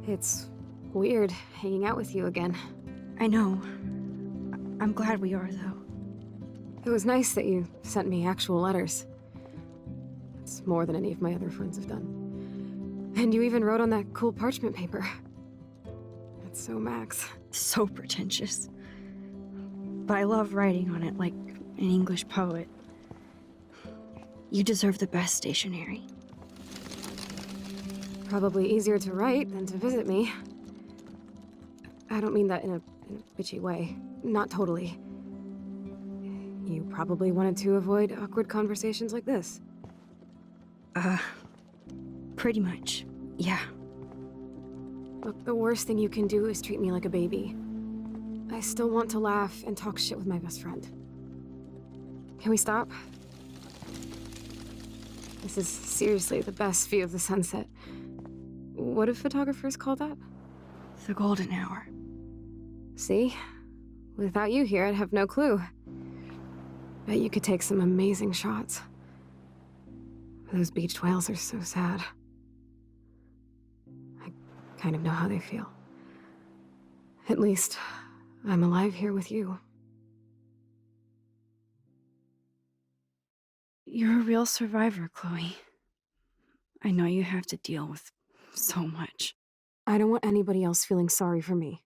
It's weird hanging out with you again. I know. I'm glad we are, though. It was nice that you sent me actual letters. It's more than any of my other friends have done. And you even wrote on that cool parchment paper. That's so Max. So pretentious. But I love writing on it like an English poet. You deserve the best stationery. Probably easier to write than to visit me. I don't mean that in a bitchy way. Not totally. You probably wanted to avoid awkward conversations like this. Pretty much. Yeah. Look, the worst thing you can do is treat me like a baby. I still want to laugh and talk shit with my best friend. Can we stop? This is seriously the best view of the sunset. What do photographers call that? The golden hour. See? Without you here, I'd have no clue. Bet you could take some amazing shots. Those beached whales are so sad. I kind of know how they feel. At least, I'm alive here with you. You're a real survivor, Chloe. I know you have to deal with so much. I don't want anybody else feeling sorry for me.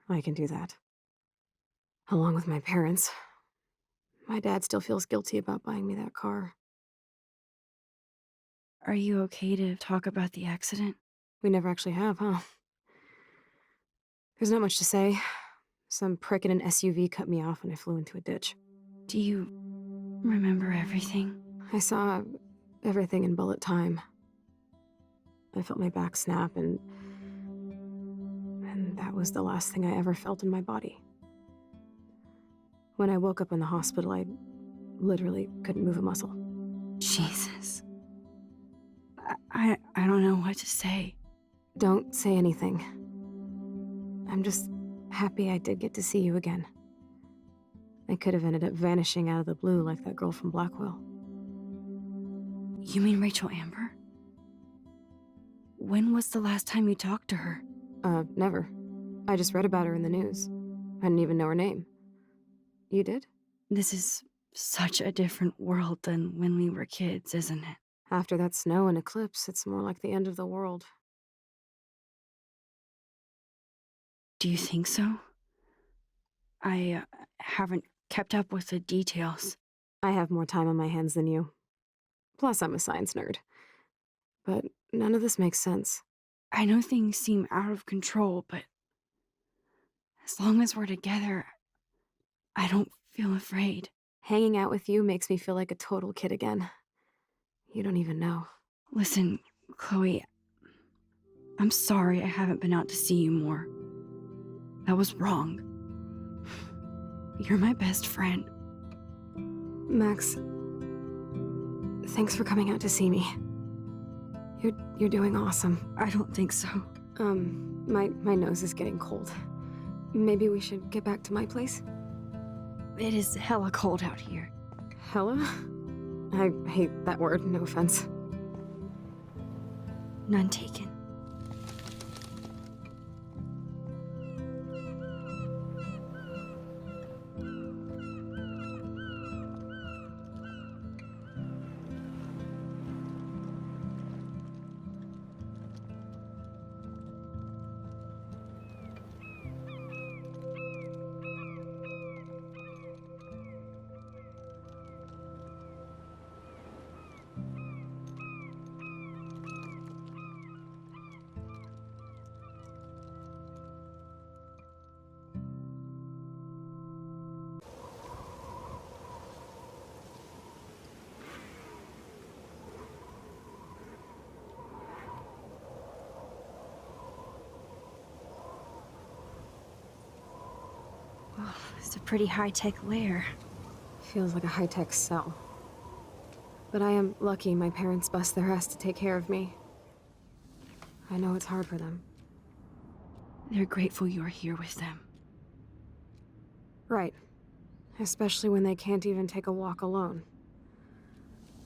I can do that. Along with my parents. My dad still feels guilty about buying me that car. Are you okay to talk about the accident? We never actually have, huh? There's not much to say. Some prick in an SUV cut me off when I flew into a ditch. Do you remember everything? I saw everything in bullet time. I felt my back snap, and that was the last thing I ever felt in my body. When I woke up in the hospital, I literally couldn't move a muscle. Jesus. I don't know what to say. Don't say anything. I'm just happy I did get to see you again. I could have ended up vanishing out of the blue like that girl from Blackwell. You mean Rachel Amber? When was the last time you talked to her? Never. I just read about her in the news. I didn't even know her name. You did? This is such a different world than when we were kids, isn't it? After that snow and eclipse, it's more like the end of the world. Do you think so? I haven't kept up with the details. I have more time on my hands than you. Plus, I'm a science nerd. But none of this makes sense. I know things seem out of control, but as long as we're together, I don't feel afraid. Hanging out with you makes me feel like a total kid again. You don't even know. Listen, Chloe, I'm sorry I haven't been out to see you more. That was wrong. You're my best friend. Max, thanks for coming out to see me. You're doing awesome. I don't think so. My nose is getting cold. Maybe we should get back to my place? It is hella cold out here. Hella? I hate that word, no offense. None taken. Oh, it's a pretty high-tech lair. Feels like a high-tech cell. But I am lucky my parents bust their ass to take care of me. I know it's hard for them. They're grateful you're here with them. Right. Especially when they can't even take a walk alone.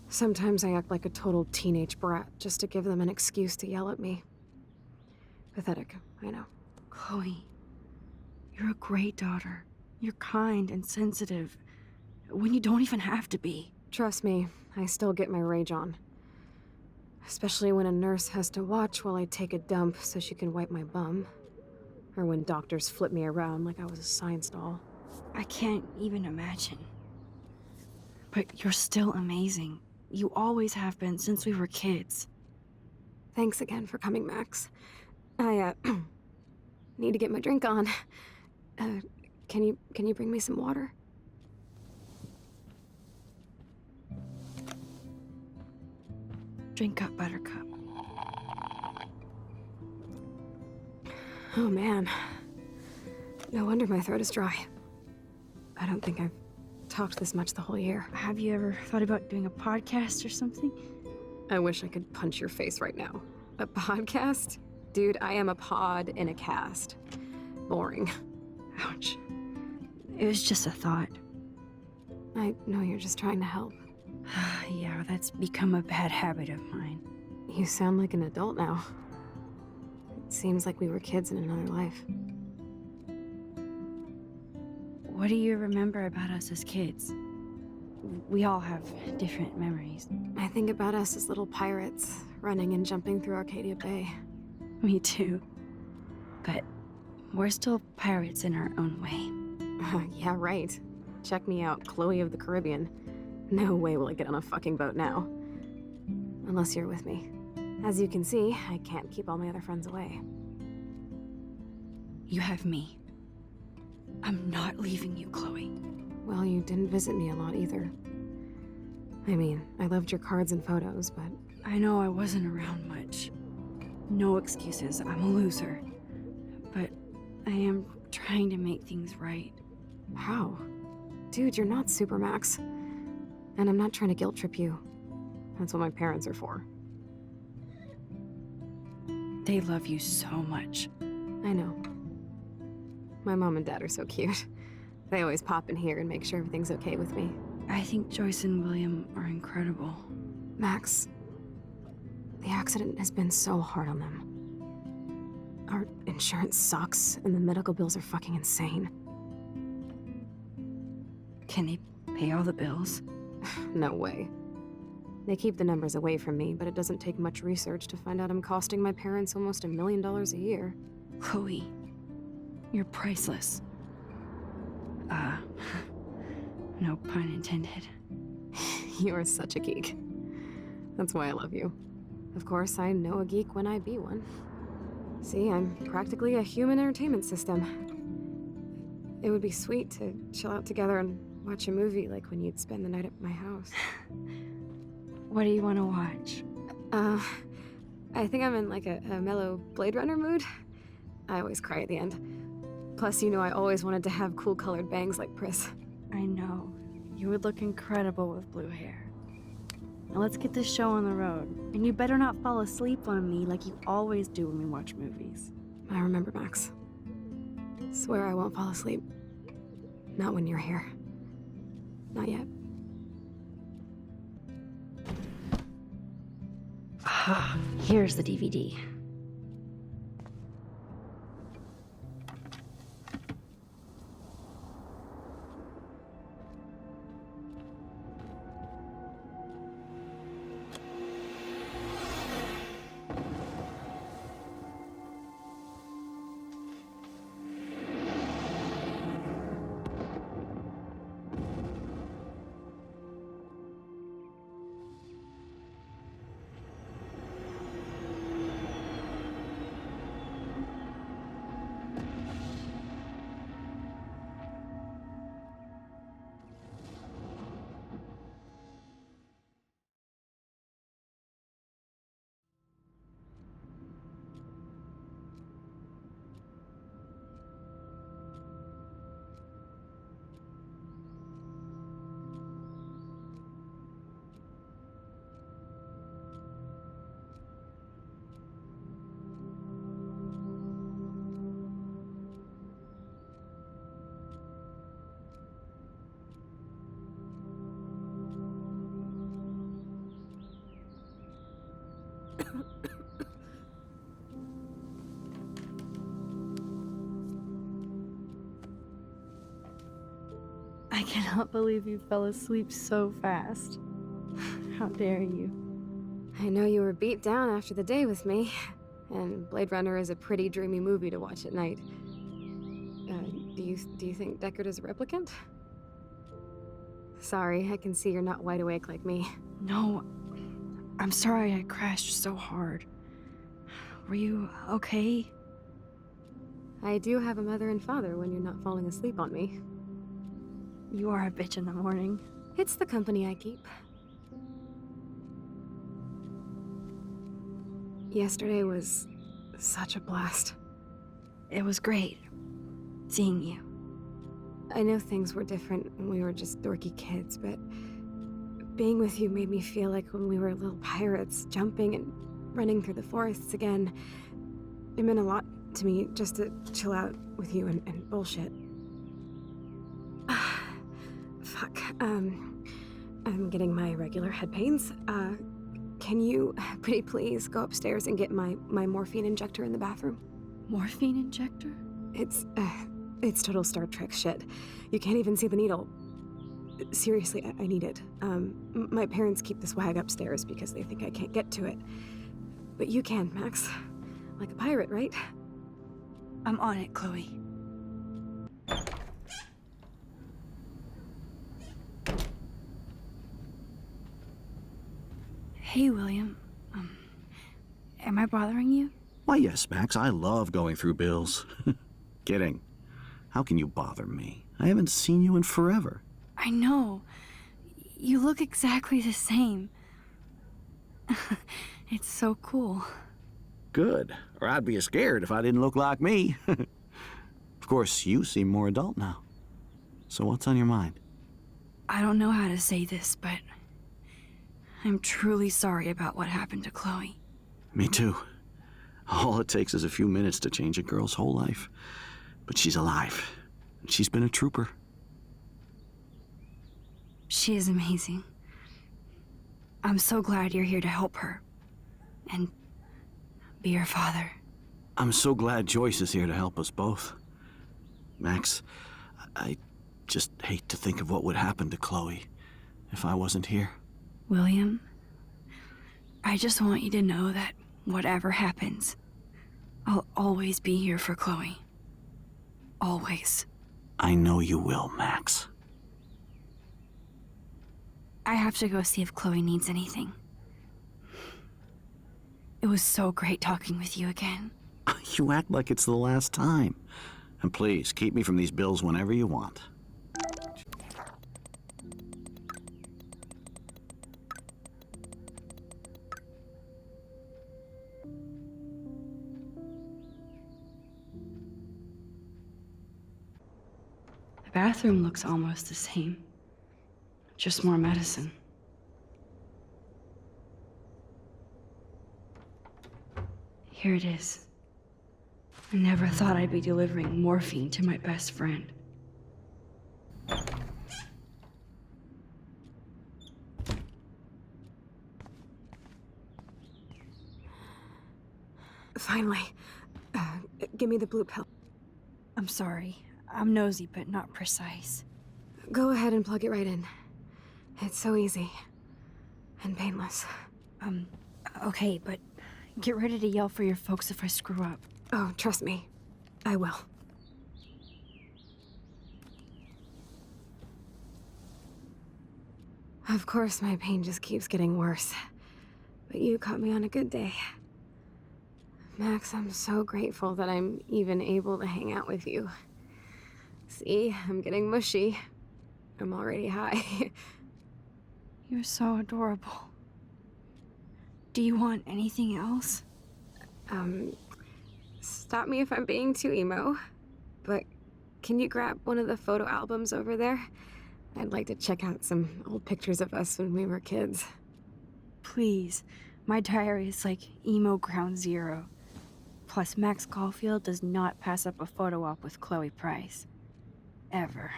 Sometimes I act like a total teenage brat just to give them an excuse to yell at me. Pathetic, I know. Chloe, you're a great daughter. You're kind and sensitive when you don't even have to be. Trust me, I still get my rage on. Especially when a nurse has to watch while I take a dump so she can wipe my bum. Or when doctors flip me around like I was a science doll. I can't even imagine. But you're still amazing. You always have been since we were kids. Thanks again for coming, Max. I, need to get my drink on. Can you bring me some water? Drink up, Buttercup. Oh man. No wonder my throat is dry. I don't think I've talked this much the whole year. Have you ever thought about doing a podcast or something? I wish I could punch your face right now. A podcast? Dude, I am a pod in a cast. Boring. Ouch. It was just a thought. I know you're just trying to help. Yeah, that's become a bad habit of mine. You sound like an adult now. It seems like we were kids in another life. What do you remember about us as kids? We all have different memories. I think about us as little pirates, running and jumping through Arcadia Bay. Me too. But we're still pirates in our own way. Yeah, right. Check me out, Chloe of the Caribbean. No way will I get on a fucking boat now. Unless you're with me. As you can see, I can't keep all my other friends away. You have me. I'm not leaving you, Chloe. Well, you didn't visit me a lot either. I mean, I loved your cards and photos, but... I know I wasn't around much. No excuses, I'm a loser. But I am trying to make things right. How? Dude, you're not Supermax. And I'm not trying to guilt trip you. That's what my parents are for. They love you so much. I know. My mom and dad are so cute. They always pop in here and make sure everything's okay with me. I think Joyce and William are incredible. Max, the accident has been so hard on them. Our insurance sucks, and the medical bills are fucking insane. Can they pay all the bills? No way. They keep the numbers away from me, but it doesn't take much research to find out I'm costing my parents almost $1 million a year. Chloe, you're priceless. No pun intended. You are such a geek. That's why I love you. Of course, I know a geek when I be one. See, I'm practically a human entertainment system. It would be sweet to chill out together and watch a movie like when you'd spend the night at my house. What do you want to watch? I think I'm in like a mellow Blade Runner mood. I always cry at the end. Plus, you know I always wanted to have cool colored bangs like Pris. I know. You would look incredible with blue hair. Now let's get this show on the road. And you better not fall asleep on me like you always do when we watch movies. I remember, Max. Swear I won't fall asleep. Not when you're here. Not yet. Here's the DVD. I cannot believe you fell asleep so fast. How dare you? I know you were beat down after the day with me, and Blade Runner is a pretty dreamy movie to watch at night. Do you think Deckard is a replicant? Sorry, I can see you're not wide awake like me. No, I'm sorry I crashed so hard. Were you okay? I do have a mother and father when you're not falling asleep on me. You are a bitch in the morning. It's the company I keep. Yesterday was such a blast. It was great seeing you. I know things were different when we were just dorky kids, but being with you made me feel like when we were little pirates, jumping and running through the forests again. It meant a lot to me just to chill out with you and bullshit. Fuck. I'm getting my regular head pains. Can you, pretty please, go upstairs and get my morphine injector in the bathroom? Morphine injector? It's total Star Trek shit. You can't even see the needle. Seriously, I need it. My parents keep the swag upstairs because they think I can't get to it. But you can, Max. Like a pirate, right? I'm on it, Chloe. Hey, William. Am I bothering you? Why, yes, Max. I love going through bills. Kidding. How can you bother me? I haven't seen you in forever. I know. You look exactly the same. It's so cool. Good. Or I'd be scared if I didn't look like me. Of course, you seem more adult now. So what's on your mind? I don't know how to say this, but I'm truly sorry about what happened to Chloe. Me too. All it takes is a few minutes to change a girl's whole life. But she's alive. And she's been a trooper. She is amazing. I'm so glad you're here to help her. And be her father. I'm so glad Joyce is here to help us both. Max, I just hate to think of what would happen to Chloe if I wasn't here. William, I just want you to know that whatever happens, I'll always be here for Chloe. Always. I know you will, Max. I have to go see if Chloe needs anything. It was so great talking with you again. You act like it's the last time. And please, keep me from these bills whenever you want. The bathroom looks almost the same. Just more medicine. Here it is. I never thought I'd be delivering morphine to my best friend. Finally. Give me the blue pill. I'm sorry. I'm nosy, but not precise. Go ahead and plug it right in. It's so easy. And painless. Okay, but get ready to yell for your folks if I screw up. Oh, trust me. I will. Of course, my pain just keeps getting worse. But you caught me on a good day. Max, I'm so grateful that I'm even able to hang out with you. See, I'm getting mushy. I'm already high. You're so adorable. Do you want anything else? Stop me if I'm being too emo, but can you grab one of the photo albums over there? I'd like to check out some old pictures of us when we were kids. Please. My diary is like emo ground zero. Plus, Max Caulfield does not pass up a photo op with Chloe Price. Ever.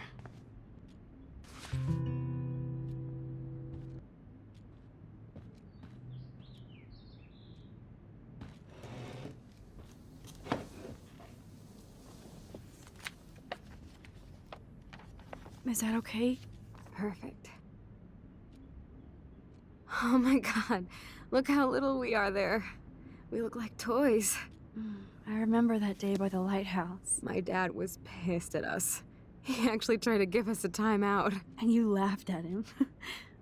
Is that okay? Perfect. Oh my god, look how little we are there. We look like toys. I remember that day by the lighthouse. My dad was pissed at us. He actually tried to give us a timeout. And you laughed at him.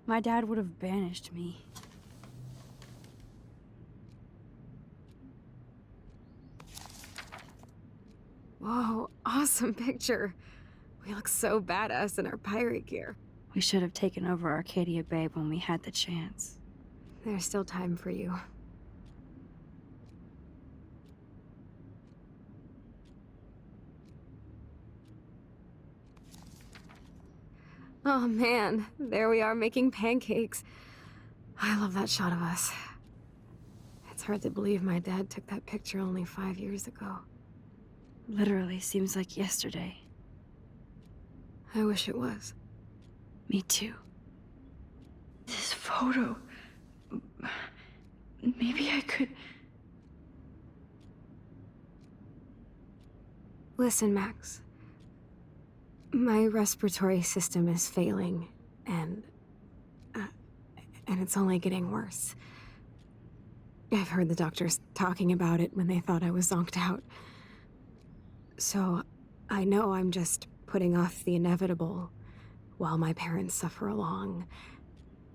My dad would have banished me. Whoa, awesome picture. We look so badass in our pirate gear. We should have taken over Arcadia Bay when we had the chance. There's still time for you. Oh man, there we are making pancakes. I love that shot of us. It's hard to believe my dad took that picture only 5 years ago. Literally seems like yesterday. I wish it was. Me too. This photo... Maybe I could... Listen, Max. My respiratory system is failing, and it's only getting worse. I've heard the doctors talking about it when they thought I was zonked out. So, I know I'm just putting off the inevitable while my parents suffer along,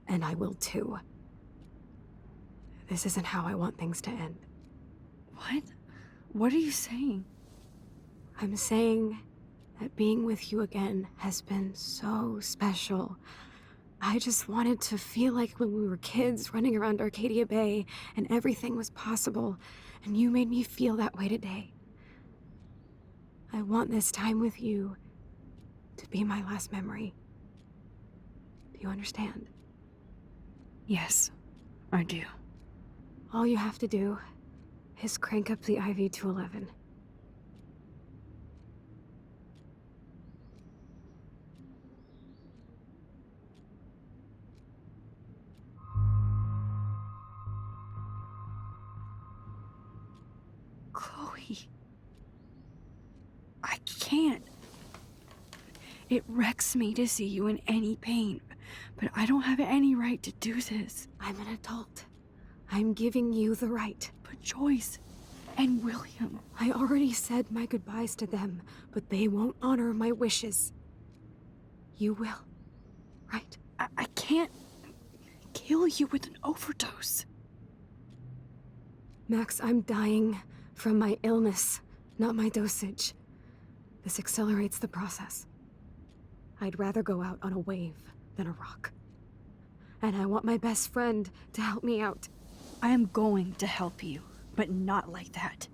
and I will too. This isn't how I want things to end. What? What are you saying? I'm saying that being with you again has been so special. I just wanted to feel like when we were kids running around Arcadia Bay and everything was possible, and you made me feel that way today. I want this time with you to be my last memory. Do you understand? Yes, I do. All you have to do is crank up the IV to 11. Chloe. I can't. It wrecks me to see you in any pain, but I don't have any right to do this. I'm an adult. I'm giving you the right. But Joyce and William... I already said my goodbyes to them, but they won't honor my wishes. You will, right? I can't kill you with an overdose. Max, I'm dying from my illness, not my dosage. This accelerates the process. I'd rather go out on a wave than a rock. And I want my best friend to help me out. I am going to help you, but not like that.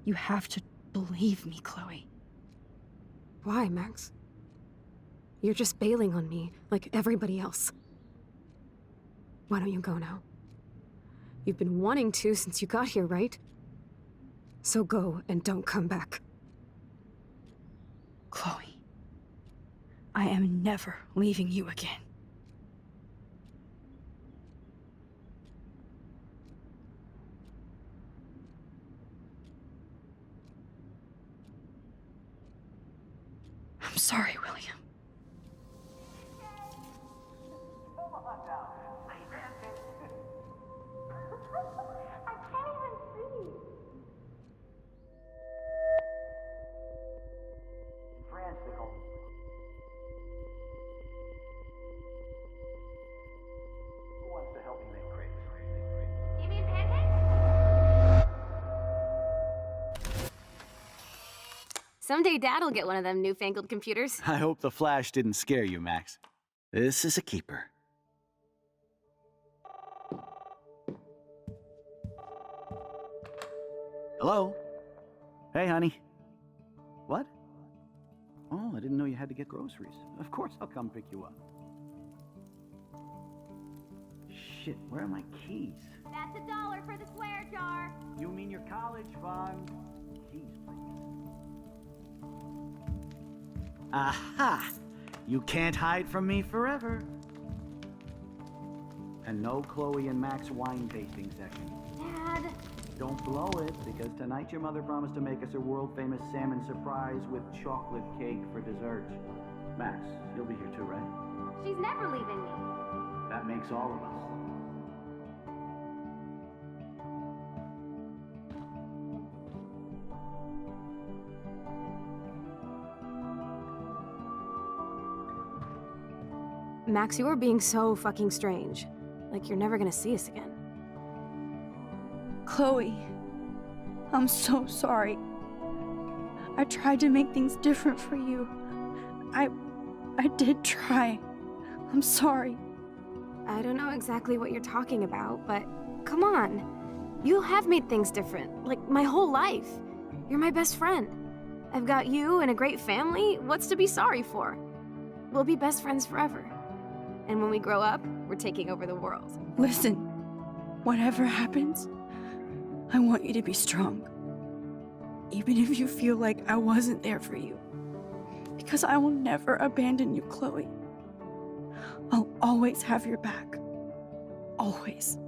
You have to believe me, Chloe. Why, Max? You're just bailing on me like everybody else. Why don't you go now? You've been wanting to since you got here, right? So go and don't come back. Chloe, I am never leaving you again. I'm sorry, William. Who wants to help me make crepes? You mean pancakes? Someday Dad'll get one of them newfangled computers. I hope the flash didn't scare you, Max. This is a keeper. Hello? Hey, honey. What? Oh, I didn't know you had to get groceries. Of course I'll come pick you up. Shit, where are my keys? That's $1 for the swear jar. You mean your college fund? Keys, please. Aha! You can't hide from me forever. And no Chloe and Max wine tasting session. Dad. Don't blow it, because tonight your mother promised to make us a world-famous salmon surprise with chocolate cake for dessert. Max, you'll be here too, right? She's never leaving me. That makes all of us. Max, you are being so fucking strange. Like you're never gonna see us again. Chloe, I'm so sorry. I tried to make things different for you. I did try. I'm sorry. I don't know exactly what you're talking about, but come on. You have made things different, like my whole life. You're my best friend. I've got you and a great family. What's to be sorry for? We'll be best friends forever. And when we grow up, we're taking over the world. Listen, whatever happens, I want you to be strong. Even if you feel like I wasn't there for you. Because I will never abandon you, Chloe. I'll always have your back. Always.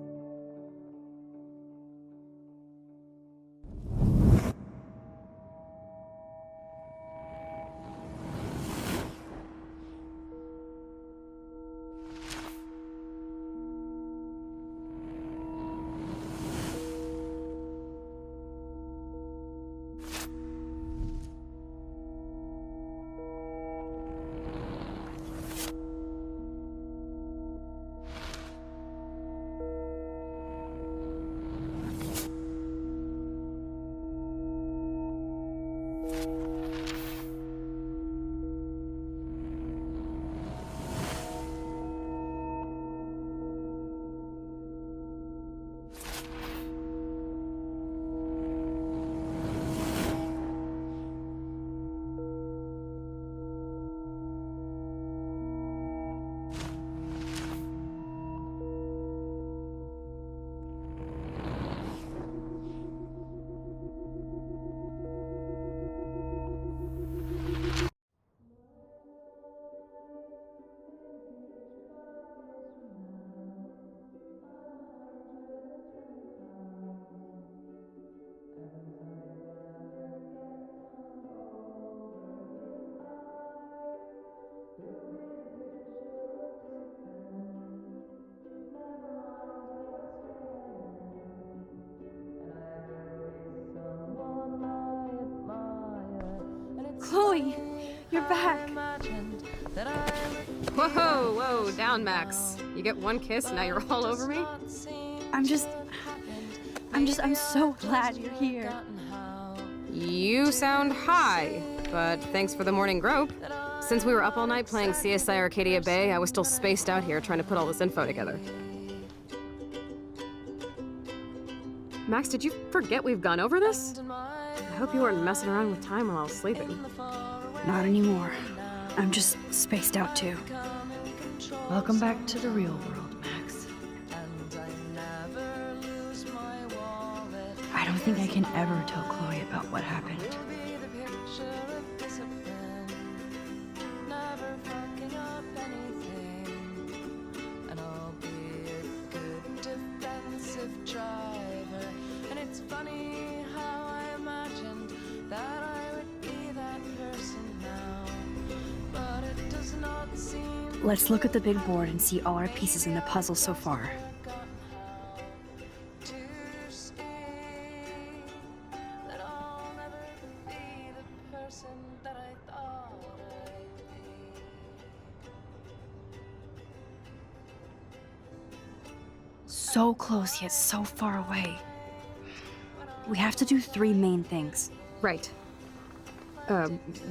Chloe, you're back. Whoa, down, Max. You get one kiss, now you're all over me? I'm so glad you're here. You sound high, but thanks for the morning grope. Since we were up all night playing CSI Arcadia Bay, I was still spaced out here trying to put all this info together. Max, did you forget we've gone over this? I hope you weren't messing around with time while I was sleeping. Not anymore. I'm just spaced out too. Welcome back to the real world, Max. I don't think I can ever tell Chloe about what happened. Let's look at the big board and see all our pieces in the puzzle so far. So close yet so far away. We have to do 3 main things. Right.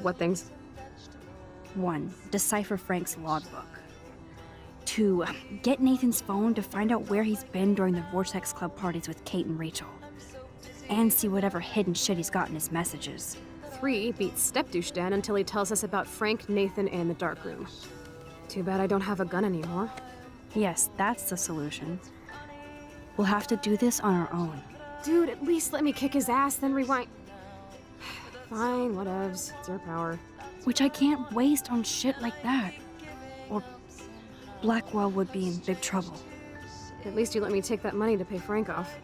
What things? 1. Decipher Frank's logbook. 2. Get Nathan's phone to find out where he's been during the Vortex Club parties with Kate and Rachel. And see whatever hidden shit he's got in his messages. 3. Beat Stepdouche down until he tells us about Frank, Nathan, and the dark room. Too bad I don't have a gun anymore. Yes, that's the solution. We'll have to do this on our own. Dude, at least let me kick his ass, then rewind. Fine, whatevs. It's your power. Which I can't waste on shit like that. Or Blackwell would be in big trouble. At least you let me take that money to pay Frank off.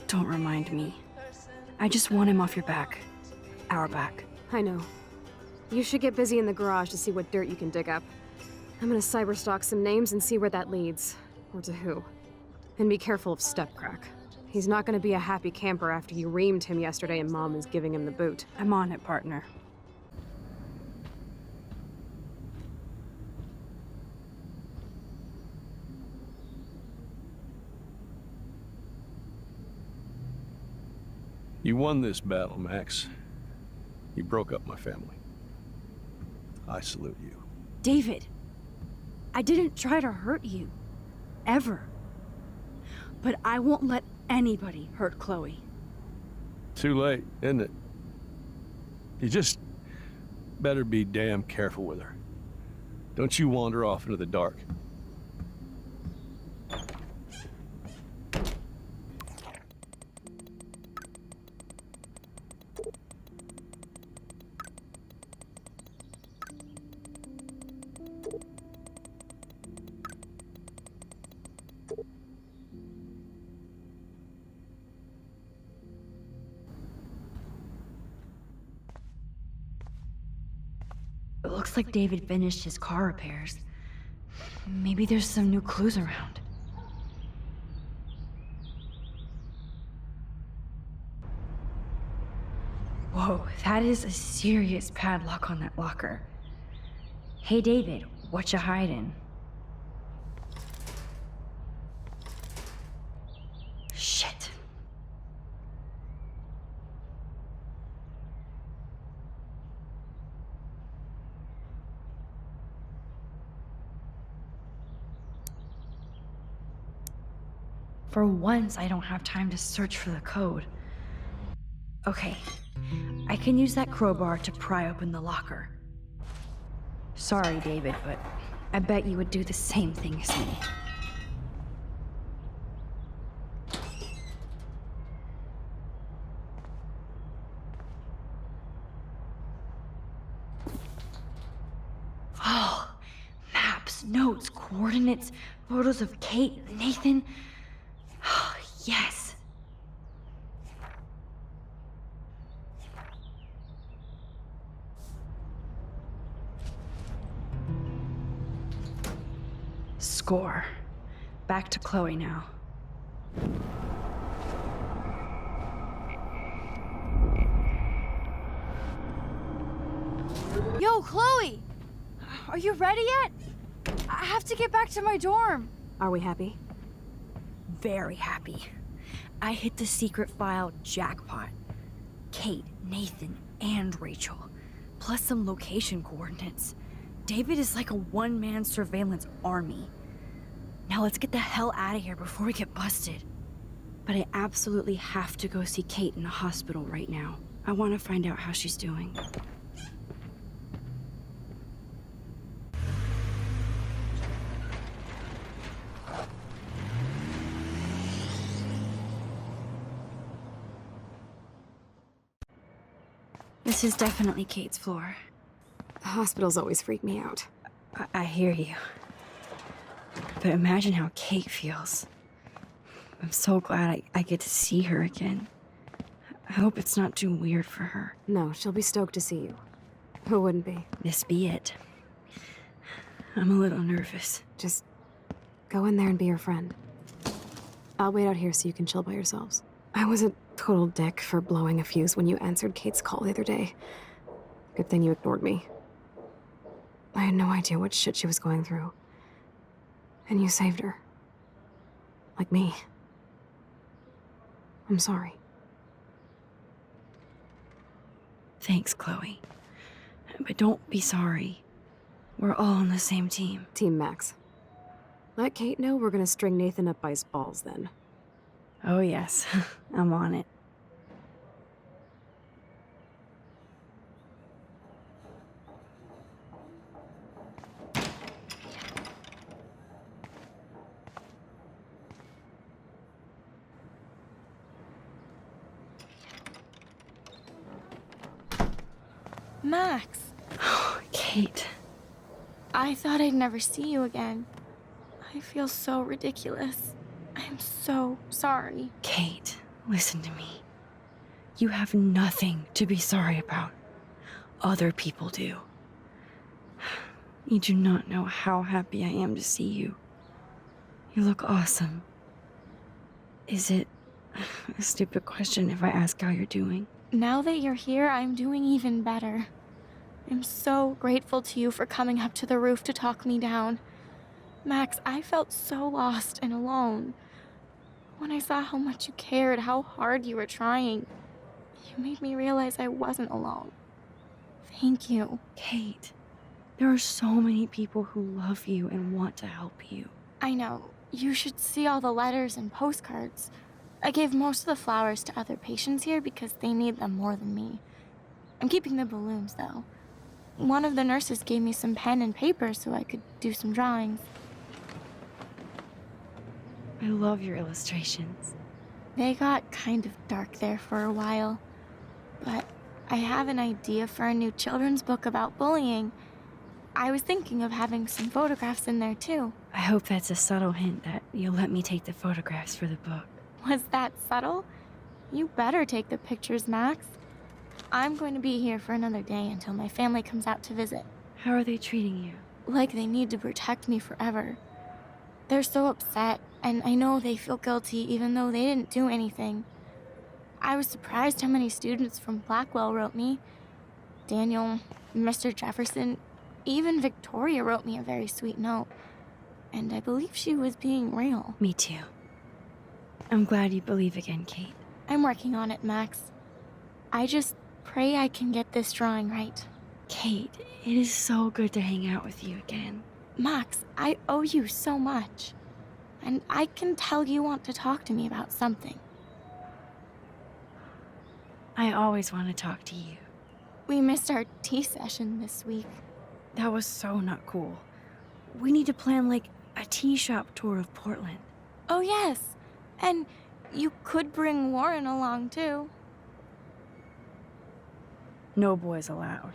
Don't remind me. I just want him off your back. Our back. I know. You should get busy in the garage to see what dirt you can dig up. I'm gonna cyberstalk some names and see where that leads. Or to who. And be careful of Stepcrack. He's not gonna be a happy camper after you reamed him yesterday and Mom is giving him the boot. I'm on it, partner. You won this battle, Max. You broke up my family. I salute you. David, I didn't try to hurt you. Ever. But I won't let anybody hurt Chloe. Too late, isn't it? You just better be damn careful with her. Don't you wander off into the dark. It looks like David finished his car repairs. Maybe there's some new clues around. Whoa, that is a serious padlock on that locker. Hey David, what you hiding? Shit. For once, I don't have time to search for the code. Okay, I can use that crowbar to pry open the locker. Sorry, David, but I bet you would do the same thing as me. Oh, maps, notes, coordinates, photos of Kate, Nathan. Yes. Score. Back to Chloe now. Yo, Chloe! Are you ready yet? I have to get back to my dorm. Are we happy? Very happy. I hit the secret file jackpot. Kate, Nathan, and Rachel. Plus some location coordinates. David is like a one-man surveillance army. Now let's get the hell out of here before we get busted. But I absolutely have to go see Kate in the hospital right now. I want to find out how she's doing. This is definitely Kate's floor. The hospitals always freak me out. I hear you. But imagine how Kate feels. I'm so glad I get to see her again. I hope it's not too weird for her. No, she'll be stoked to see you. Who wouldn't be? This be it. I'm a little nervous. Just go in there and be your friend. I'll wait out here so you can chill by yourselves. I was a total dick for blowing a fuse when you answered Kate's call the other day. Good thing you ignored me. I had no idea what shit she was going through. And you saved her. Like me. I'm sorry. Thanks, Chloe. But don't be sorry. We're all on the same team. Team Max. Let Kate know we're gonna string Nathan up by his balls then. Oh yes, I'm on it. Max, Kate. I thought I'd never see you again. I feel so ridiculous. I'm so sorry. Kate, listen to me. You have nothing to be sorry about. other people do. You do not know how happy I am to see you. You look awesome. Is it a stupid question if I ask how you're doing? Now that you're here, I'm doing even better. I'm so grateful to you for coming up to the roof to talk me down. Max, I felt so lost and alone. When I saw how much you cared, how hard you were trying, you made me realize I wasn't alone. Thank you. Kate, there are so many people who love you and want to help you. I know. You should see all the letters and postcards. I gave most of the flowers to other patients here because they need them more than me. I'm keeping the balloons, though. One of the nurses gave me some pen and paper so I could do some drawings. I love your illustrations. They got kind of dark there for a while, but I have an idea for a new children's book about bullying. I was thinking of having some photographs in there, too. I hope that's a subtle hint that you'll let me take the photographs for the book. Was that subtle? You better take the pictures, Max. I'm going to be here for another day until my family comes out to visit. How are they treating you? Like they need to protect me forever. They're so upset, and I know they feel guilty even though they didn't do anything. I was surprised how many students from Blackwell wrote me. Daniel, Mr. Jefferson, even Victoria wrote me a very sweet note. And I believe she was being real. Me too. I'm glad you believe again, Kate. I'm working on it, Max. I just pray I can get this drawing right. Kate, it is so good to hang out with you again. Max, I owe you so much. And I can tell you want to talk to me about something. I always want to talk to you. We missed our tea session this week. That was so not cool. We need to plan, like, a tea shop tour of Portland. Oh, yes. And you could bring Warren along, too. No boys allowed.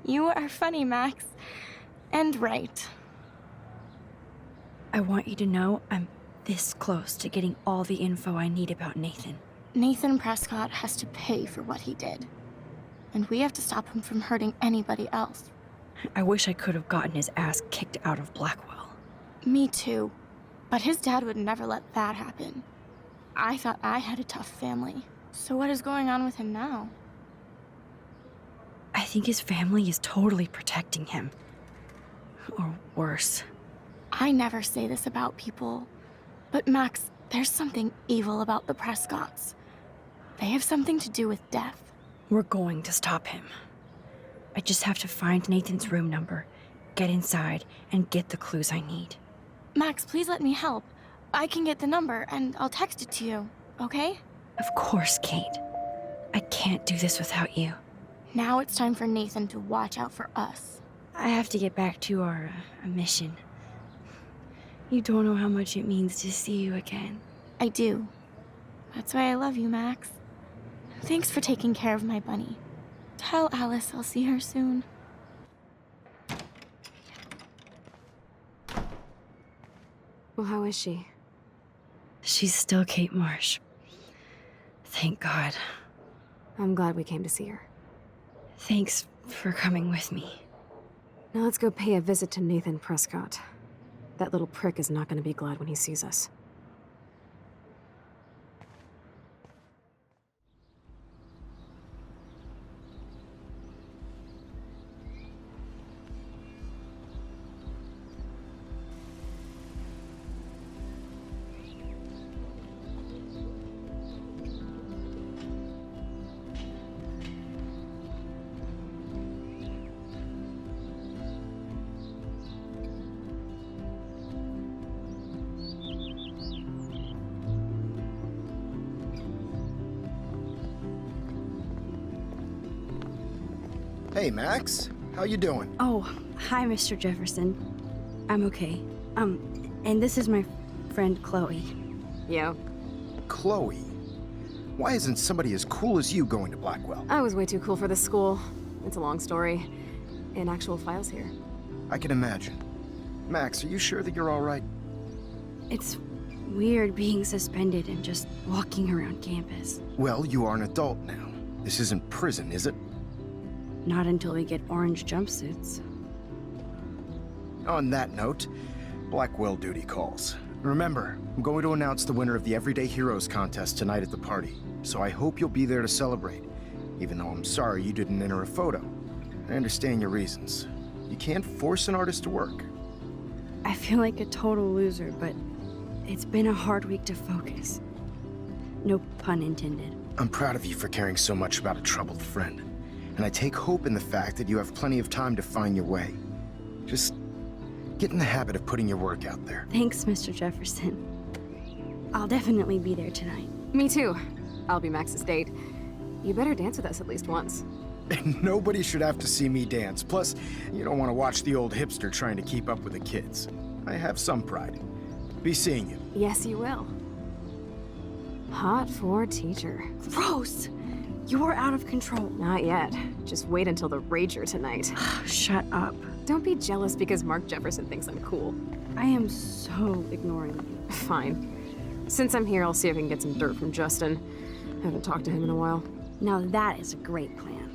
You are funny, Max. And right. I want you to know I'm this close to getting all the info I need about Nathan. Nathan Prescott has to pay for what he did. And we have to stop him from hurting anybody else. I wish I could have gotten his ass kicked out of Blackwell. Me too. But his dad would never let that happen. I thought I had a tough family. So what is going on with him now? I think his family is totally protecting him. Or worse. I never say this about people. But Max, there's something evil about the Prescotts. They have something to do with death. We're going to stop him. I just have to find Nathan's room number, get inside, and get the clues I need. Max, please let me help. I can get the number, and I'll text it to you, okay? Of course, Kate. I can't do this without you. Now it's time for Nathan to watch out for us. I have to get back to our mission. You don't know how much it means to see you again. I do. That's why I love you, Max. Thanks for taking care of my bunny. Tell Alice I'll see her soon. Well, how is she? She's still Kate Marsh. Thank God. I'm glad we came to see her. Thanks for coming with me. Now let's go pay a visit to Nathan Prescott. That little prick is not going to be glad when he sees us. Hey, Max. How you doing? Oh, hi, Mr. Jefferson. I'm okay. And this is my friend Chloe. Yo. Chloe. Why isn't somebody as cool as you going to Blackwell? I was way too cool for this school. It's a long story. In actual files here. I can imagine. Max, are you sure that you're all right? It's weird being suspended and just walking around campus. Well, you are an adult now. This isn't prison, is it? Not until we get orange jumpsuits. On that note, Blackwell duty calls. Remember, I'm going to announce the winner of the Everyday Heroes contest tonight at the party, so I hope you'll be there to celebrate, even though I'm sorry you didn't enter a photo. I understand your reasons. You can't force an artist to work. I feel like a total loser, but it's been a hard week to focus. No pun intended. I'm proud of you for caring so much about a troubled friend, and I take hope in the fact that you have plenty of time to find your way. Just get in the habit of putting your work out there. Thanks, Mr. Jefferson. I'll definitely be there tonight. Me too. I'll be Max's date. You better dance with us at least once. Nobody should have to see me dance. Plus, you don't want to watch the old hipster trying to keep up with the kids. I have some pride. Be seeing you. Yes, you will. Hot for teacher. Gross! You're out of control. Not yet. Just wait until the Rager tonight. Shut up. Don't be jealous because Mark Jefferson thinks I'm cool. I am so ignoring you. Fine. Since I'm here, I'll see if I can get some dirt from Justin. Haven't talked to him in a while. Now that is a great plan.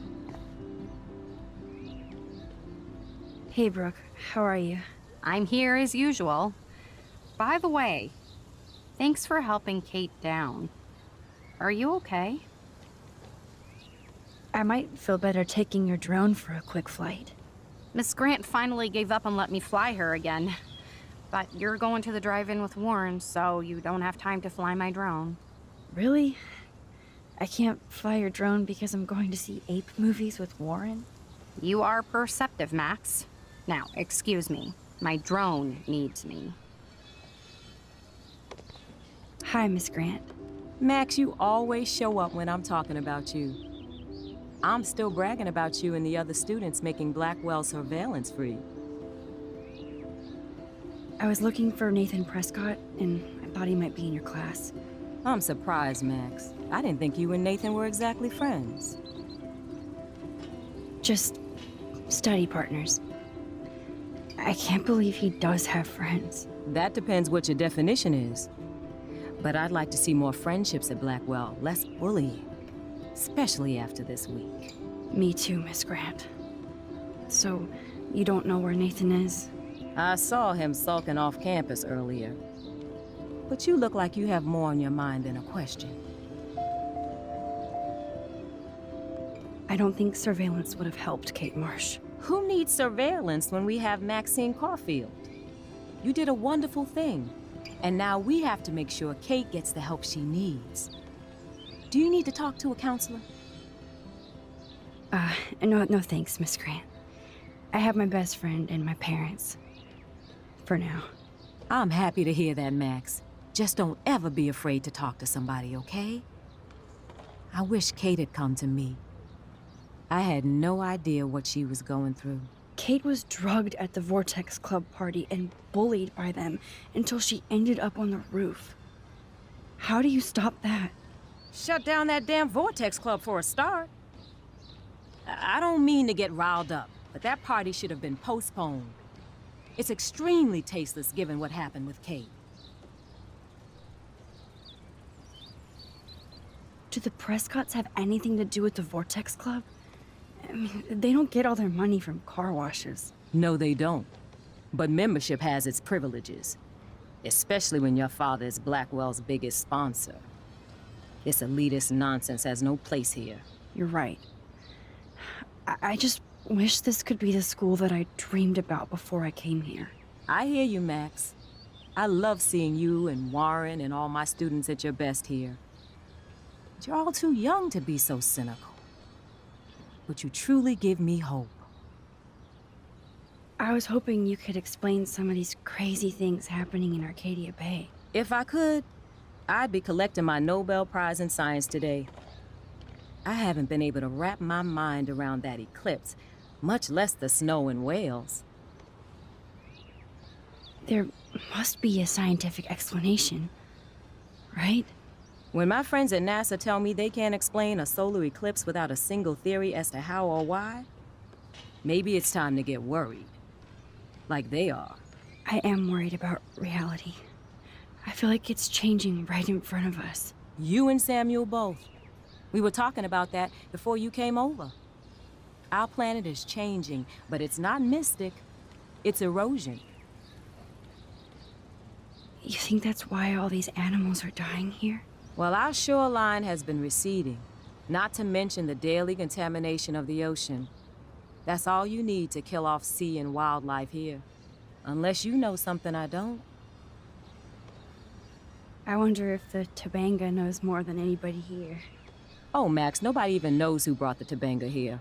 Hey, Brooke. How are you? I'm here as usual. By the way, thanks for helping Kate down. Are you okay? I might feel better taking your drone for a quick flight. Miss Grant finally gave up and let me fly her again. But you're going to the drive-in with Warren, so you don't have time to fly my drone. Really? I can't fly your drone because I'm going to see ape movies with Warren? You are perceptive, Max. Now, excuse me. My drone needs me. Hi, Miss Grant. Max, you always show up when I'm talking about you. I'm still bragging about you and the other students making Blackwell surveillance free. I was looking for Nathan Prescott, and I thought he might be in your class. I'm surprised, Max. I didn't think you and Nathan were exactly friends. Just study partners. I can't believe he does have friends. That depends what your definition is. But I'd like to see more friendships at Blackwell, less bullying. Especially after this week. Me too, Miss Grant. So, you don't know where Nathan is? I saw him sulking off campus earlier. But you look like you have more on your mind than a question. I don't think surveillance would have helped Kate Marsh. Who needs surveillance when we have Maxine Caulfield? You did a wonderful thing. And now we have to make sure Kate gets the help she needs. Do you need to talk to a counselor? No thanks, Miss Grant. I have my best friend and my parents. For now. I'm happy to hear that, Max. Just don't ever be afraid to talk to somebody, okay? I wish Kate had come to me. I had no idea what she was going through. Kate was drugged at the Vortex Club party and bullied by them until she ended up on the roof. How do you stop that? Shut down that damn Vortex Club for a start. I don't mean to get riled up, but that party should have been postponed. It's extremely tasteless given what happened with Kate. Do the Prescotts have anything to do with the Vortex Club? I mean, they don't get all their money from car washes. No, they don't. But membership has its privileges. Especially when your father is Blackwell's biggest sponsor. This elitist nonsense has no place here. You're right. I just wish this could be the school that I dreamed about before I came here. I hear you, Max. I love seeing you and Warren and all my students at your best here. But you're all too young to be so cynical. But you truly give me hope. I was hoping you could explain some of these crazy things happening in Arcadia Bay. If I could, I'd be collecting my Nobel Prize in Science today. I haven't been able to wrap my mind around that eclipse, much less the snow in Wales. There must be a scientific explanation, right? When my friends at NASA tell me they can't explain a solar eclipse without a single theory as to how or why, maybe it's time to get worried. Like they are. I am worried about reality. I feel like it's changing right in front of us. You and Samuel both. We were talking about that before you came over. Our planet is changing, but it's not mystic. It's erosion. You think that's why all these animals are dying here? Well, our shoreline has been receding, not to mention the daily contamination of the ocean. That's all you need to kill off sea and wildlife here. Unless you know something I don't. I wonder if the Tobanga knows more than anybody here. Oh, Max, nobody even knows who brought the Tobanga here.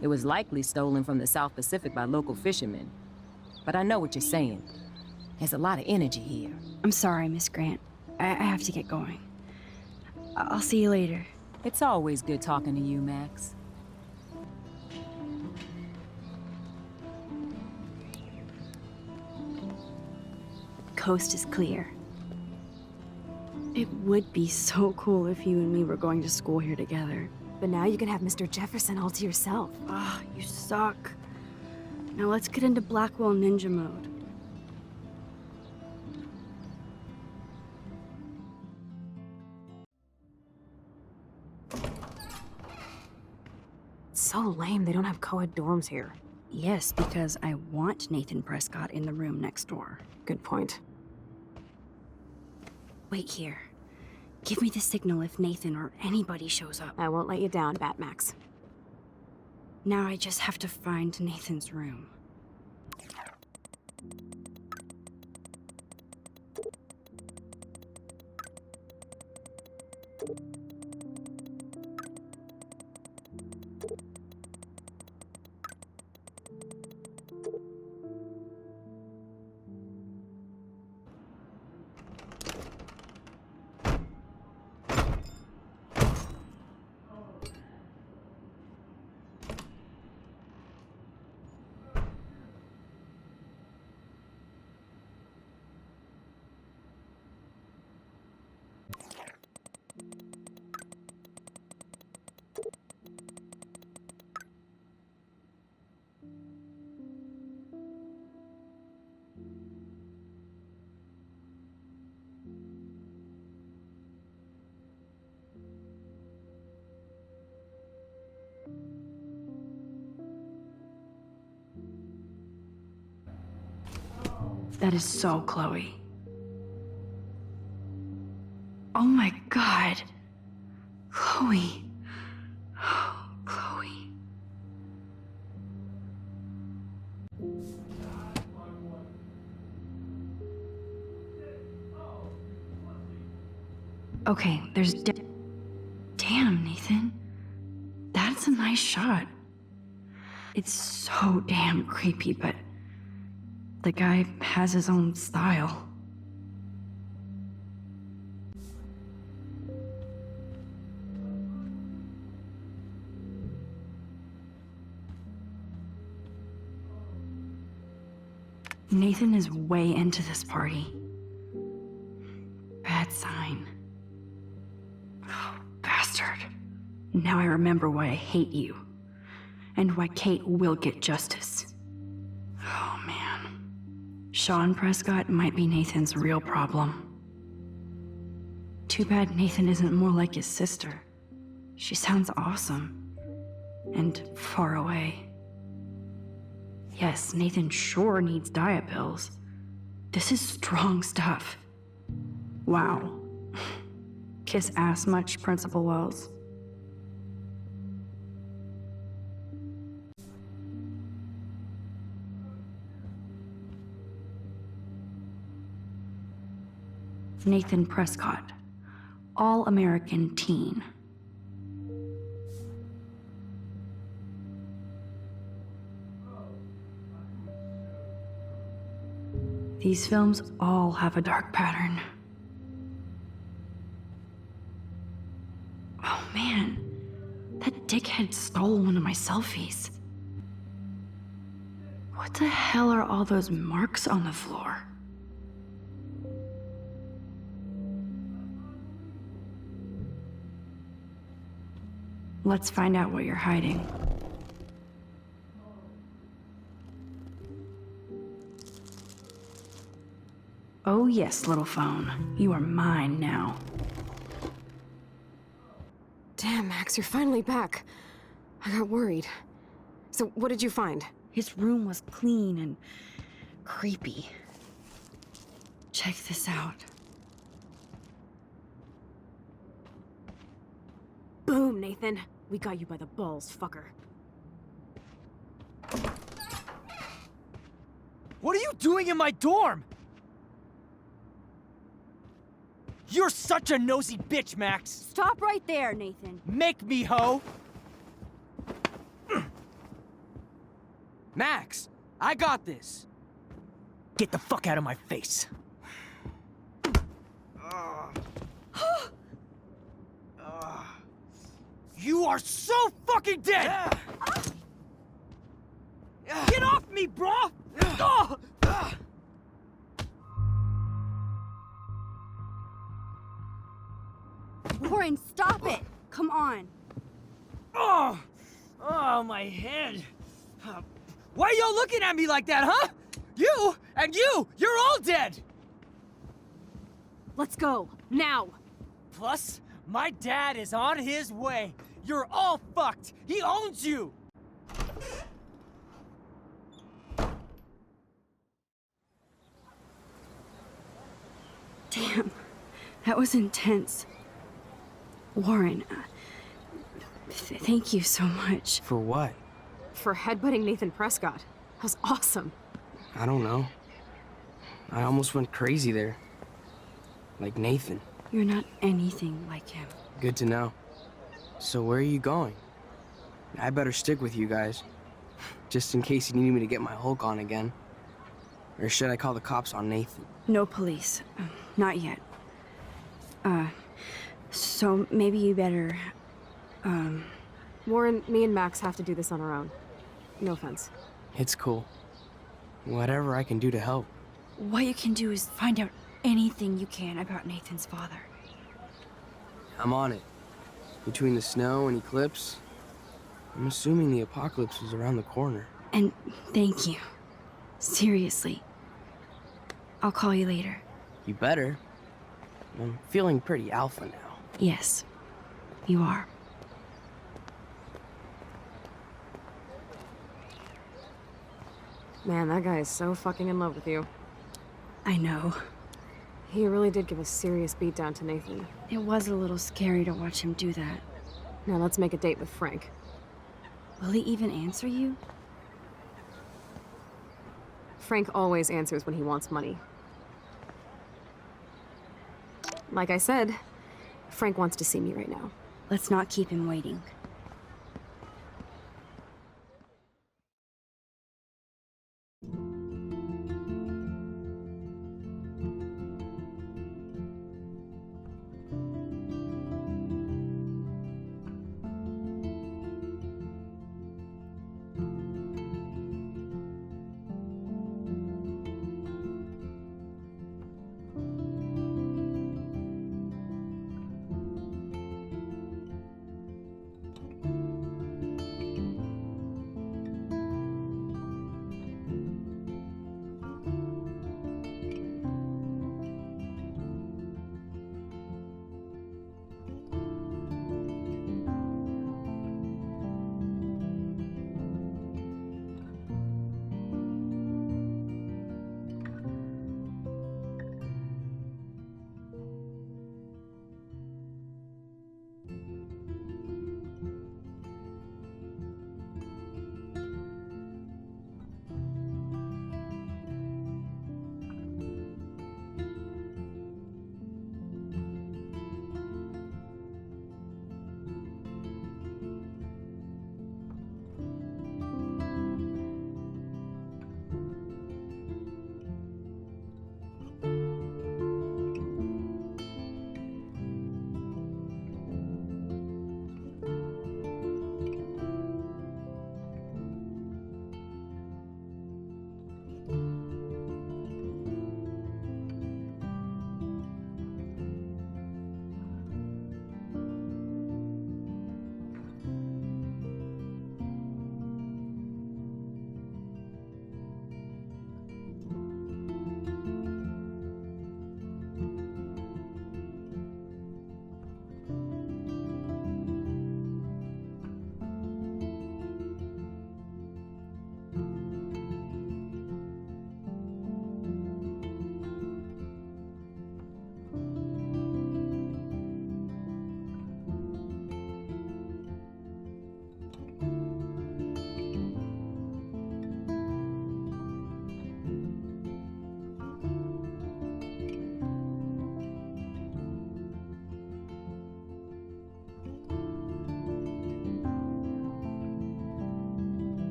It was likely stolen from the South Pacific by local fishermen. But I know what you're saying. There's a lot of energy here. I'm sorry, Miss Grant. I have to get going. I'll see you later. It's always good talking to you, Max. Coast is clear. It would be so cool if you and me were going to school here together. But now you can have Mr. Jefferson all to yourself. Ah, you suck. Now let's get into Blackwell Ninja mode. It's so lame they don't have co-ed dorms here. Yes, because I want Nathan Prescott in the room next door. Good point. Wait here. Give me the signal if Nathan or anybody shows up. I won't let you down, Batmax. Now I just have to find Nathan's room. That is so Chloe. Oh my god. Chloe. Oh, Chloe. Okay, there's damn, Nathan. That's a nice shot. It's so damn creepy, but the guy has his own style. Nathan is way into this party. Bad sign. Oh, bastard. Now I remember why I hate you. And why Kate will get justice. Oh, man. Sean Prescott might be Nathan's real problem. Too bad Nathan isn't more like his sister. She sounds awesome. And far away. Yes, Nathan sure needs diet pills. This is strong stuff. Wow. Kiss ass much, Principal Wells? Nathan Prescott, All-American Teen. These films all have a dark pattern. Oh man, that dickhead stole one of my selfies. What the hell are all those marks on the floor? Let's find out what you're hiding. Oh yes, little phone. You are mine now. Damn, Max, you're finally back. I got worried. So, what did you find? His room was clean and creepy. Check this out. Boom, Nathan. We got you by the balls, fucker. What are you doing in my dorm? You're such a nosy bitch, Max. Stop right there, Nathan. Make me, ho. Max, I got this. Get the fuck out of my face. You are so fucking dead! Get off me, bro! Warren, stop it! Come on. Oh, my head. Why are y'all looking at me like that, huh? You and you're all dead! Let's go, now! Plus, my dad is on his way. You're all fucked. He owns you! Damn, that was intense. Warren, thank you so much. For what? For headbutting Nathan Prescott. That was awesome. I don't know. I almost went crazy there. Like Nathan. You're not anything like him. Good to know. So where are you going? I better stick with you guys. Just in case you need me to get my Hulk on again. Or should I call the cops on Nathan? No police. Not yet. So maybe you better, Warren, me and Max have to do this on our own. No offense. It's cool. Whatever I can do to help. What you can do is find out anything you can about Nathan's father. I'm on it. Between the snow and eclipse, I'm assuming the apocalypse is around the corner. And thank you. Seriously. I'll call you later. You better. I'm feeling pretty alpha now. Yes, you are. Man, that guy is so fucking in love with you. I know. He really did give a serious beatdown to Nathan. It was a little scary to watch him do that. Now let's make a date with Frank. Will he even answer you? Frank always answers when he wants money. Like I said, Frank wants to see me right now. Let's not keep him waiting.